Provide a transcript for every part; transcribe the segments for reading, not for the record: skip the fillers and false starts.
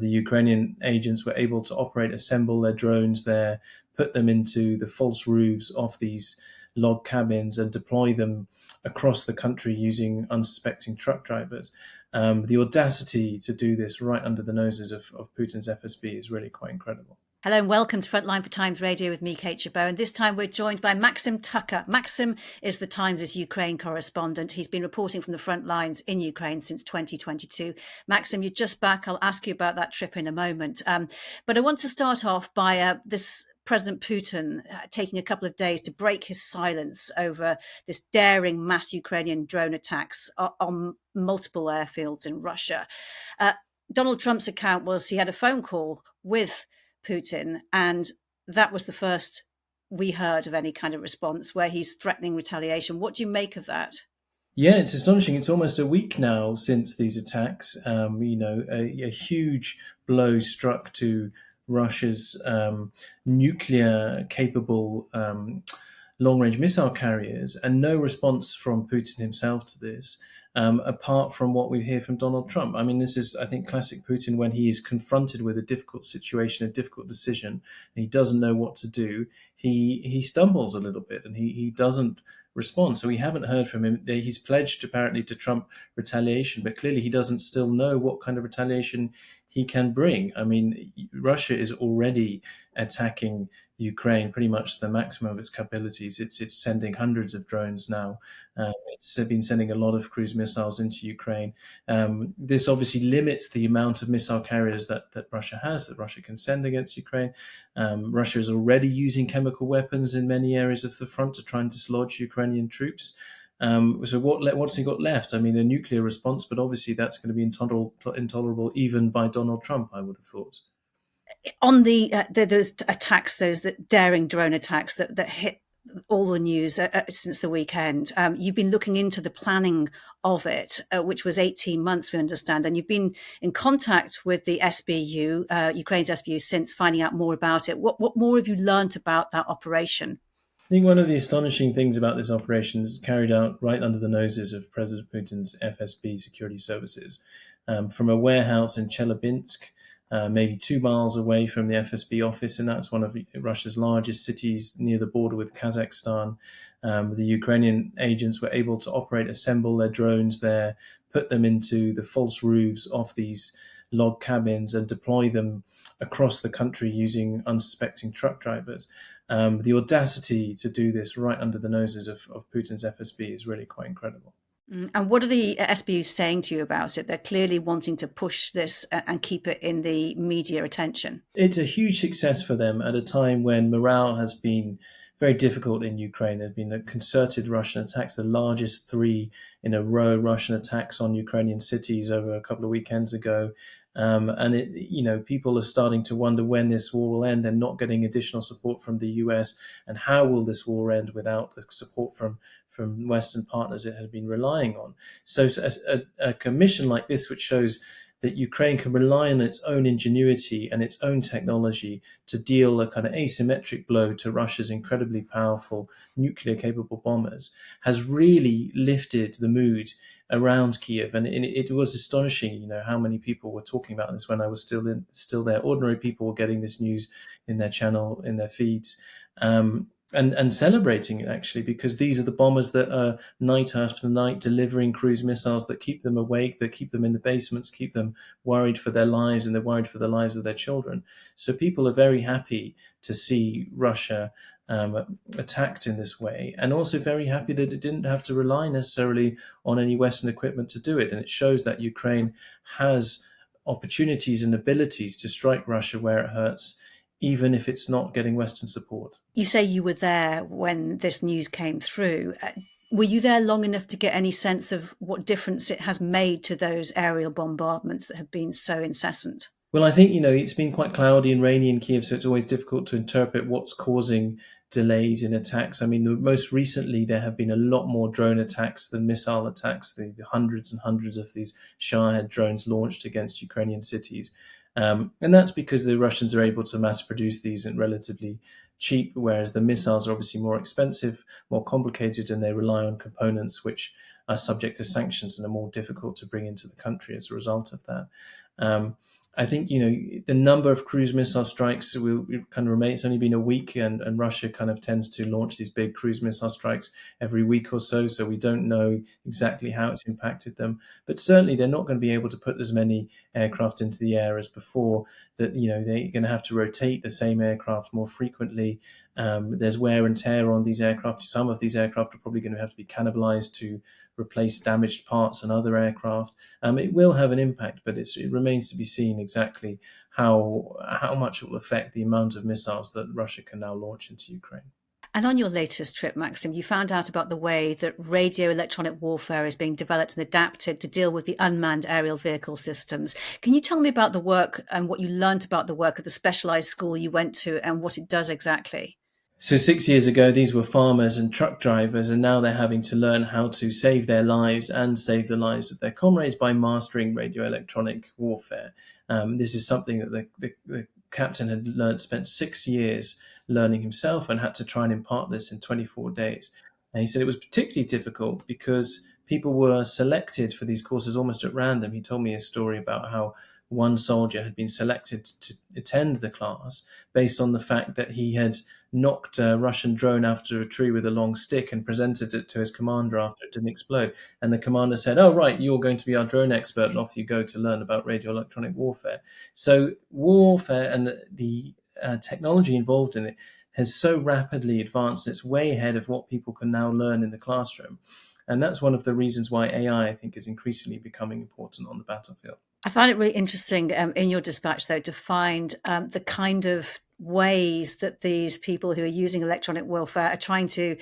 The Ukrainian agents were able to assemble their drones there, put them into the false roofs of these log cabins and deploy them across the country using unsuspecting truck drivers. The audacity to do this right under the noses of Putin's FSB is really quite incredible. Hello and welcome to Frontline for Times Radio with me, Kate Chabot. And this time we're joined by Maxim Tucker. Maxim is the Times' Ukraine correspondent. He's been reporting from the front lines in Ukraine since 2022. Maxim, you're just back. I'll ask you about that trip in a moment. But I want to start off by this President Putin taking a couple of days to break his silence over this daring mass Ukrainian drone attacks on multiple airfields in Russia. Donald Trump's account was he had a phone call with Putin, and that was the first we heard of any kind of response where he's threatening retaliation. What do you make of that? Yeah, it's astonishing. It's almost a week now since these attacks. A huge blow struck to Russia's nuclear-capable long-range missile carriers, and no response from Putin himself to this. Apart from what we hear from Donald Trump. I mean, this is, I think, classic Putin when he is confronted with a difficult situation, a difficult decision, and he doesn't know what to do. He stumbles a little bit and he doesn't respond. So we haven't heard from him. He's pledged apparently to Trump retaliation, but clearly he doesn't still know what kind of retaliation he can bring. I mean, Russia is already attacking Ukraine pretty much to the maximum of its capabilities. It's sending hundreds of drones now. It's been sending a lot of cruise missiles into Ukraine. This obviously limits the amount of missile carriers that Russia has, that Russia can send against Ukraine. Russia is already using chemical weapons in many areas of the front to try and dislodge Ukrainian troops. So what's he got left? I mean, a nuclear response, but obviously that's going to be intolerable even by Donald Trump, I would have thought. On those attacks, those daring drone attacks that hit all the news since the weekend, you've been looking into the planning of it, which was 18 months, we understand, and you've been in contact with the SBU, Ukraine's SBU, since finding out more about it. What more have you learned about that operation? I think one of the astonishing things about this operation is carried out right under the noses of President Putin's FSB security services. From a warehouse in Chelyabinsk, maybe 2 miles away from the FSB office, and that's one of Russia's largest cities near the border with Kazakhstan. The Ukrainian agents were able to assemble their drones there, put them into the false roofs of these log cabins and deploy them across the country using unsuspecting truck drivers. The audacity to do this right under the noses of Putin's FSB is really quite incredible. And what are the SBUs saying to you about it? They're clearly wanting to push this and keep it in the media attention. It's a huge success for them at a time when morale has been very difficult in Ukraine. There have been concerted Russian attacks, the largest 3 in a row Russian attacks on Ukrainian cities over a couple of weekends ago. And people are starting to wonder when this war will end. They're not getting additional support from the US, and how will this war end without the support from Western partners it had been relying on? So a commission like this, which shows that Ukraine can rely on its own ingenuity and its own technology to deal a kind of asymmetric blow to Russia's incredibly powerful nuclear-capable bombers, has really lifted the mood around Kiev. And it was astonishing, how many people were talking about this when I was still there. Ordinary people were getting this news in their channel, in their feeds. And celebrating it, actually, because these are the bombers that are night after night delivering cruise missiles that keep them awake, that keep them in the basements, keep them worried for their lives, and they're worried for the lives of their children. So people are very happy to see Russia attacked in this way, and also very happy that it didn't have to rely necessarily on any Western equipment to do it. And it shows that Ukraine has opportunities and abilities to strike Russia where it hurts, even if it's not getting Western support. You say you were there when this news came through. Were you there long enough to get any sense of what difference it has made to those aerial bombardments that have been so incessant? Well, I think, it's been quite cloudy and rainy in Kiev, so it's always difficult to interpret what's causing delays in attacks. I mean, most recently, there have been a lot more drone attacks than missile attacks, the hundreds and hundreds of these Shahed drones launched against Ukrainian cities. And that's because the Russians are able to mass produce these at relatively cheap, whereas the missiles are obviously more expensive, more complicated, and they rely on components which are subject to sanctions and are more difficult to bring into the country as a result of that. I think, the number of cruise missile strikes will kind of remain. It's only been a week, and Russia kind of tends to launch these big cruise missile strikes every week or so. So we don't know exactly how it's impacted them. But certainly they're not going to be able to put as many aircraft into the air as before. That, they're going to have to rotate the same aircraft more frequently. There's wear and tear on these aircraft. Some of these aircraft are probably going to have to be cannibalized to replace damaged parts and other aircraft. It will have an impact, but it remains to be seen exactly how much it will affect the amount of missiles that Russia can now launch into Ukraine. And on your latest trip, Maxim, you found out about the way that radio electronic warfare is being developed and adapted to deal with the unmanned aerial vehicle systems. Can you tell me about the work and what you learned about the work of the specialized school you went to and what it does exactly? So 6 years ago, these were farmers and truck drivers, and now they're having to learn how to save their lives and save the lives of their comrades by mastering radio electronic warfare. This is something that the captain had spent 6 years learning himself, and had to try and impart this in 24 days. And he said it was particularly difficult because people were selected for these courses almost at random. He told me a story about how one soldier had been selected to attend the class based on the fact that he had knocked a Russian drone after a tree with a long stick and presented it to his commander after it didn't explode. And the commander said, "Oh, right, you're going to be our drone expert," and off you go to learn about radio electronic warfare. So warfare and the technology involved in it has so rapidly advanced, it's way ahead of what people can now learn in the classroom. And that's one of the reasons why AI, I think, is increasingly becoming important on the battlefield. I found it really interesting in your dispatch, though, to find the kind of ways that these people who are using electronic warfare are trying to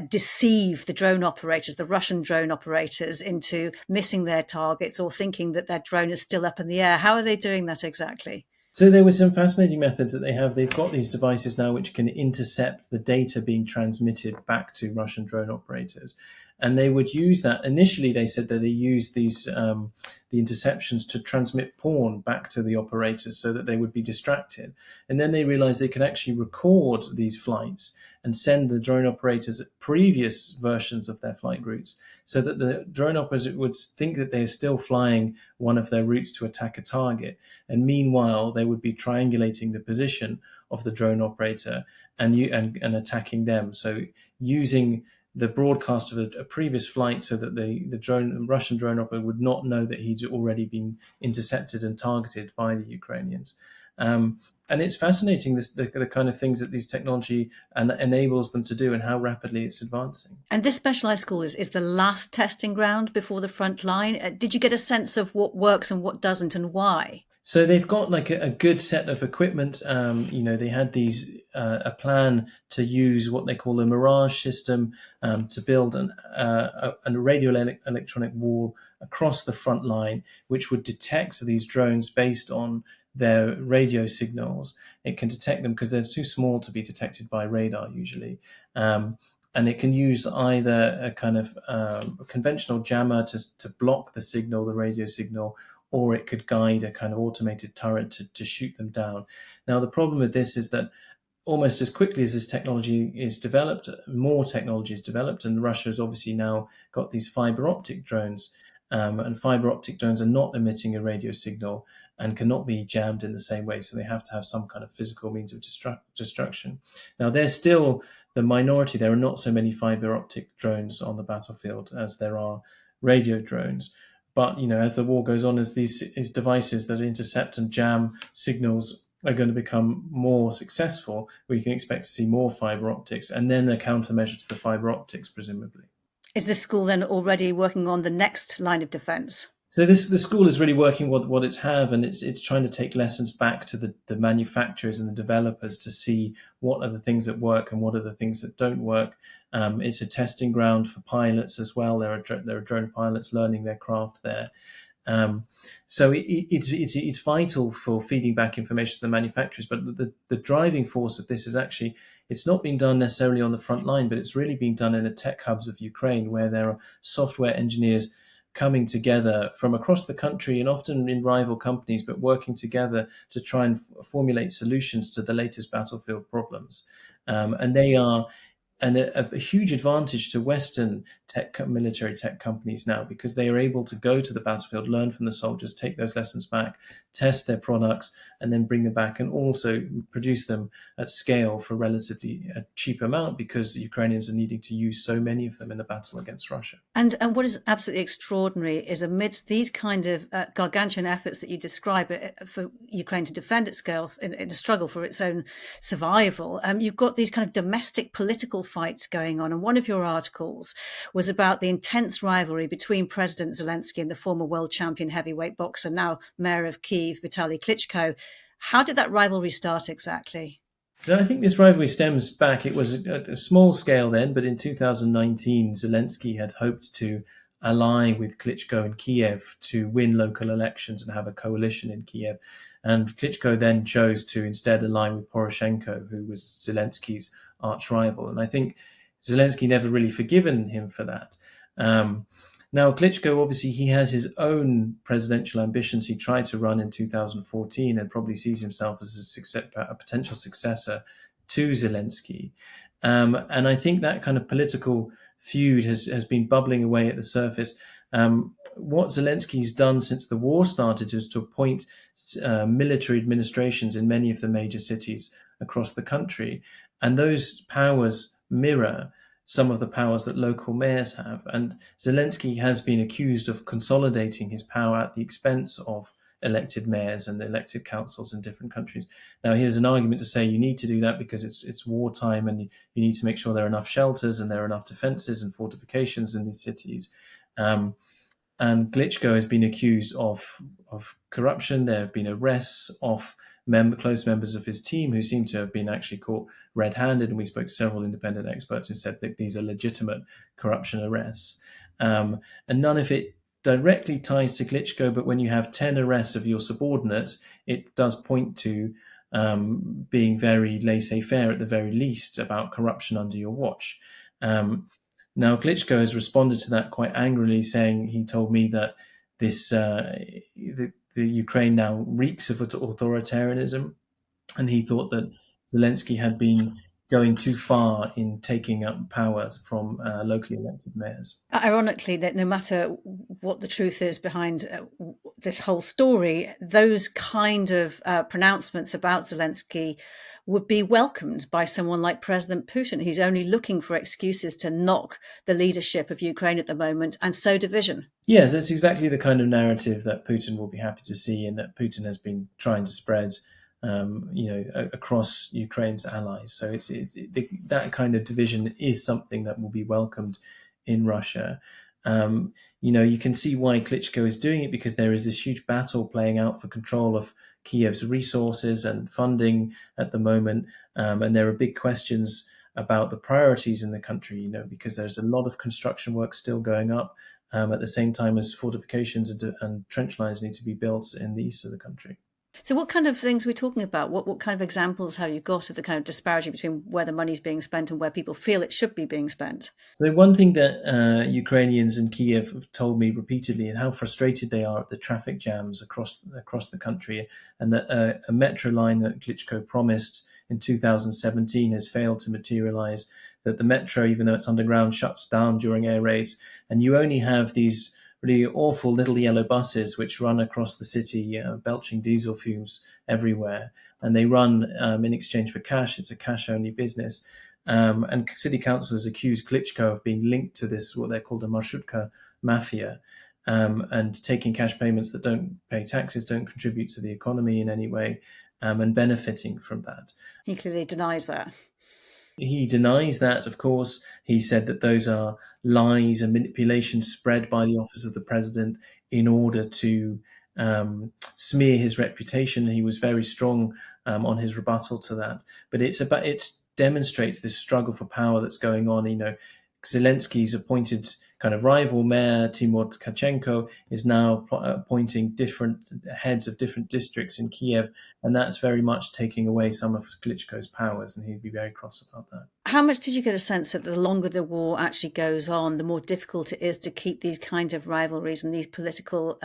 deceive the drone operators, the Russian drone operators, into missing their targets or thinking that their drone is still up in the air. How are they doing that exactly? So there were some fascinating methods that they have. They've got these devices now which can intercept the data being transmitted back to Russian drone operators. And they would use that. Initially, they said that they used these the interceptions to transmit porn back to the operators so that they would be distracted. And then they realized they could actually record these flights and send the drone operators previous versions of their flight routes, so that the drone operators would think that they're still flying one of their routes to attack a target. And meanwhile, they would be triangulating the position of the drone operator and attacking them. So using the broadcast of a previous flight so that the Russian drone operator would not know that he'd already been intercepted and targeted by the Ukrainians. And it's fascinating, the kind of things that these technology enables them to do and how rapidly it's advancing. And this specialized school is the last testing ground before the front line. Did you get a sense of what works and what doesn't and why? So they've got like a good set of equipment. They had a plan to use what they call a Mirage system to build a radio electronic wall across the front line, which would detect these drones based on their radio signals. It can detect them because they're too small to be detected by radar usually. And it can use either a kind of a conventional jammer to block the signal, the radio signal, or it could guide a kind of automated turret to shoot them down. Now, the problem with this is that almost as quickly as this technology is developed, more technology is developed, and Russia has obviously now got these fiber optic drones, and fiber optic drones are not emitting a radio signal and cannot be jammed in the same way, so they have to have some kind of physical means of destruction. Now, they're still the minority. There are not so many fiber optic drones on the battlefield as there are radio drones. But, as the war goes on, as these devices that intercept and jam signals are going to become more successful, we can expect to see more fiber optics and then a countermeasure to the fiber optics, presumably. Is this school then already working on the next line of defense? So the school is really working what it's have, and it's trying to take lessons back to the manufacturers and the developers to see what are the things that work and what are the things that don't work. It's a testing ground for pilots as well. There are drone pilots learning their craft there. So it's vital for feeding back information to the manufacturers. But the driving force of this is actually, it's not being done necessarily on the front line, but it's really being done in the tech hubs of Ukraine, where there are software engineers coming together from across the country and often in rival companies, but working together to try and formulate solutions to the latest battlefield problems. And they are a huge advantage to Western military tech companies now, because they are able to go to the battlefield, learn from the soldiers, take those lessons back, test their products, and then bring them back and also produce them at scale for relatively a cheap amount, because the Ukrainians are needing to use so many of them in the battle against Russia. And what is absolutely extraordinary is, amidst these kind of gargantuan efforts that you describe for Ukraine to defend itself in a struggle for its own survival, you've got these kind of domestic political fights going on. And one of your articles was about the intense rivalry between President Zelensky and the former world champion heavyweight boxer, now mayor of Kyiv, Vitaly Klitschko. How did that rivalry start exactly? So I think this rivalry stems back. It was a small scale then, but in 2019, Zelensky had hoped to ally with Klitschko in Kiev to win local elections and have a coalition in Kiev. And Klitschko then chose to instead align with Poroshenko, who was Zelensky's arch rival. And I think Zelensky never really forgiven him for that. Now, Klitschko, obviously, he has his own presidential ambitions. He tried to run in 2014 and probably sees himself as a potential successor to Zelensky. And I think that kind of political feud has been bubbling away at the surface. What Zelensky's done since the war started is to appoint military administrations in many of the major cities across the country. And those powers mirror some of the powers that local mayors have. And Zelensky has been accused of consolidating his power at the expense of elected mayors and elected councils in different countries. Now, here's an argument to say you need to do that because it's wartime, and you need to make sure there are enough shelters and there are enough defenses and fortifications in these cities. And Klitschko has been accused of corruption. There have been arrests of close members of his team who seem to have been actually caught red-handed, and we spoke to several independent experts who said that these are legitimate corruption arrests. And none of it directly ties to Klitschko, but when you have 10 arrests of your subordinates, it does point to being very laissez-faire at the very least about corruption under your watch. Now, Klitschko has responded to that quite angrily, saying he told me that the Ukraine now reeks of authoritarianism, and he thought that Zelensky had been going too far in taking up power from locally elected mayors. Ironically, that no matter what the truth is behind this whole story, those kind of pronouncements about Zelensky would be welcomed by someone like President Putin. He's only looking for excuses to knock the leadership of Ukraine at the moment and sow division. Yes, that's exactly the kind of narrative that Putin will be happy to see, and that Putin has been trying to spread across Ukraine's allies. So that kind of division is something that will be welcomed in Russia. You can see why Klitschko is doing it, because there is this huge battle playing out for control of Kiev's resources and funding at the moment. And there are big questions about the priorities in the country, because there's a lot of construction work still going up at the same time as fortifications and trench lines need to be built in the east of the country. So what kind of things are we talking about? What kind of examples have you got of the kind of disparity between where the money's being spent and where people feel it should be being spent? So one thing that Ukrainians in Kiev have told me repeatedly, and how frustrated they are at the traffic jams across the country, and that a metro line that Klitschko promised in 2017 has failed to materialize, that the metro, even though it's underground, shuts down during air raids, and you only have these really awful little yellow buses which run across the city, belching diesel fumes everywhere. And they run in exchange for cash. It's a cash-only business. And city councillors accuse Klitschko of being linked to this, what they're called a marshutka mafia, and taking cash payments that don't pay taxes, don't contribute to the economy in any way, and benefiting from that. He clearly denies that. He denies that, of course. He said that those are lies and manipulations spread by the office of the president in order to smear his reputation. He was very strong on his rebuttal to that. But it demonstrates this struggle for power that's going on. Zelensky's appointed kind of rival mayor, Timur Tkachenko, is now appointing different heads of different districts in Kiev, and that's very much taking away some of Klitschko's powers, and he'd be very cross about that. How much did you get a sense that the longer the war actually goes on, the more difficult it is to keep these kind of rivalries and these political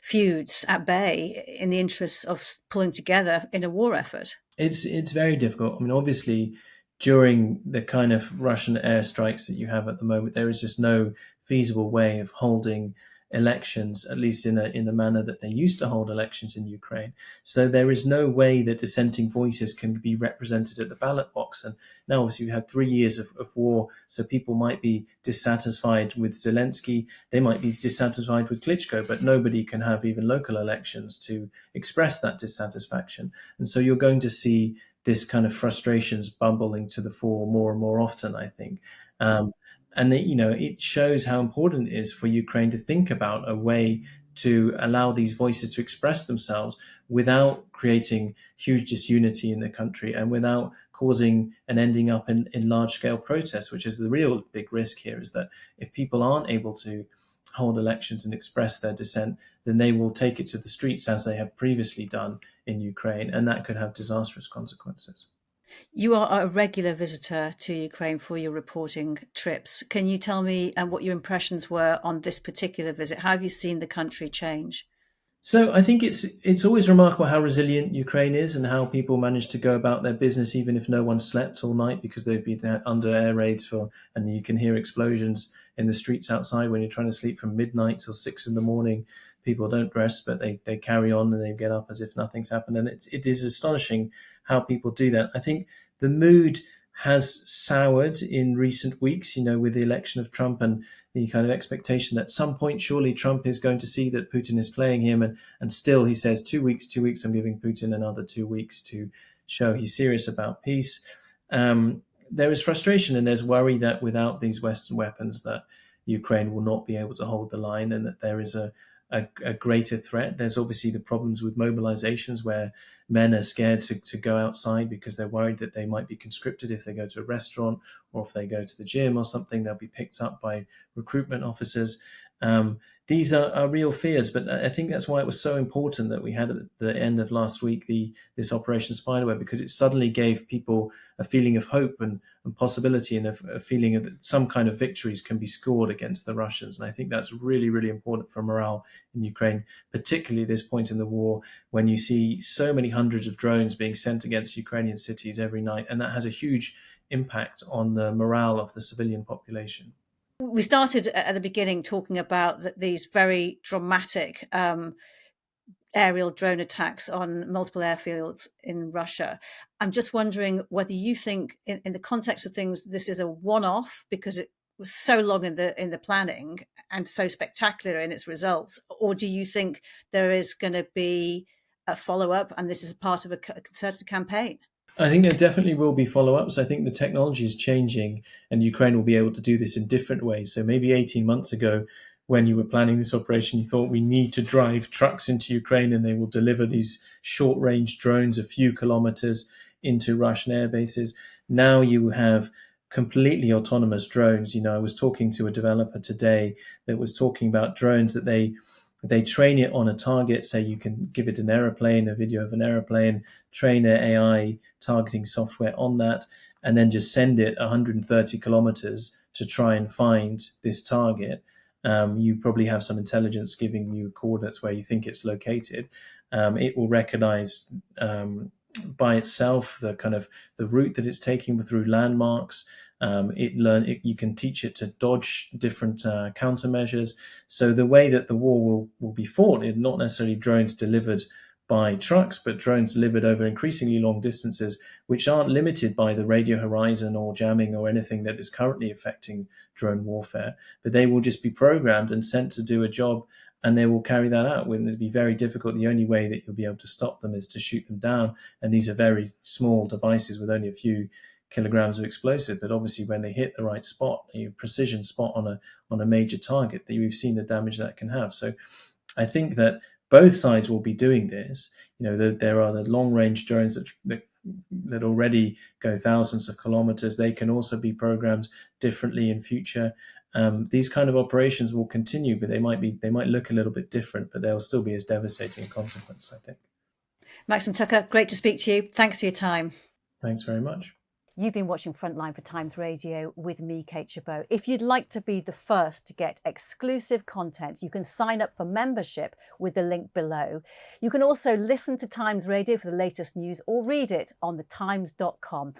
feuds at bay in the interests of pulling together in a war effort? It's very difficult. I mean, obviously, during the kind of Russian airstrikes that you have at the moment, there is just no feasible way of holding elections, at least in a manner that they used to hold elections in Ukraine. So there is no way that dissenting voices can be represented at the ballot box. And now, obviously, we had 3 years of war, so people might be dissatisfied with Zelensky, they might be dissatisfied with Klitschko, but nobody can have even local elections to express that dissatisfaction. And so you're going to see this kind of frustrations bubbling to the fore more and more often, I think. And it shows how important it is for Ukraine to think about a way to allow these voices to express themselves without creating huge disunity in the country and without causing and ending up in large scale protests, which is the real big risk here, is that if people aren't able to hold elections and express their dissent, then they will take it to the streets as they have previously done in Ukraine, and that could have disastrous consequences. You are a regular visitor to Ukraine for your reporting trips. Can you tell me what your impressions were on this particular visit? How have you seen the country change? So I think it's always remarkable how resilient Ukraine is and how people manage to go about their business even if no one slept all night because they've been under air raids and you can hear explosions in the streets outside when you're trying to sleep from midnight till 6 in the morning. People don't rest, but they carry on and they get up as if nothing's happened. And it is astonishing how people do that. I think the mood has soured in recent weeks, with the election of Trump and the kind of expectation that at some point surely Trump is going to see that Putin is playing him, and still he says 2 weeks, I'm giving Putin another 2 weeks to show he's serious about peace. There is frustration and there's worry that without these Western weapons that Ukraine will not be able to hold the line and that there is a greater threat. There's obviously the problems with mobilizations where men are scared to go outside because they're worried that they might be conscripted if they go to a restaurant or if they go to the gym or something, they'll be picked up by recruitment officers. These are real fears, but I think that's why it was so important that we had at the end of last week this Operation Spiderweb, because it suddenly gave people a feeling of hope and possibility and a feeling of that some kind of victories can be scored against the Russians. And I think that's really, really important for morale in Ukraine, particularly at this point in the war when you see so many hundreds of drones being sent against Ukrainian cities every night. And that has a huge impact on the morale of the civilian population. We started at the beginning talking about these very dramatic aerial drone attacks on multiple airfields in Russia. I'm just wondering whether you think, in the context of things, this is a one-off because it was so long in the planning and so spectacular in its results, or do you think there is going to be a follow-up and this is part of a concerted campaign? I think there definitely will be follow-ups. I think the technology is changing and Ukraine will be able to do this in different ways. So maybe 18 months ago, when you were planning this operation, you thought we need to drive trucks into Ukraine and they will deliver these short-range drones a few kilometers into Russian air bases. Now you have completely autonomous drones. I was talking to a developer today that was talking about drones that they train it on a target. Say you can give it an aeroplane, a video of an aeroplane, train their AI targeting software on that, and then just send it 130 kilometers to try and find this target. You probably have some intelligence giving you coordinates where you think it's located. It will recognize by itself the kind of the route that it's taking through landmarks. You can teach it to dodge different countermeasures. So the way that the war will be fought is not necessarily drones delivered by trucks, but drones delivered over increasingly long distances, which aren't limited by the radio horizon or jamming or anything that is currently affecting drone warfare. But they will just be programmed and sent to do a job, and they will carry that out. When it'll be very difficult. The only way that you'll be able to stop them is to shoot them down. And these are very small devices with only a few kilograms of explosive, but obviously when they hit the right spot, a precision spot on a major target, that we've seen the damage that can have. So I think that both sides will be doing this. There are the long range drones that already go thousands of kilometers. They can also be programmed differently in future. These kind of operations will continue, but they might look a little bit different, but they'll still be as devastating a consequence, I think. Maxim Tucker, great to speak to you. Thanks for your time. Thanks very much. You've been watching Frontline for Times Radio with me, Kate Chabot. If you'd like to be the first to get exclusive content, you can sign up for membership with the link below. You can also listen to Times Radio for the latest news or read it on thetimes.com.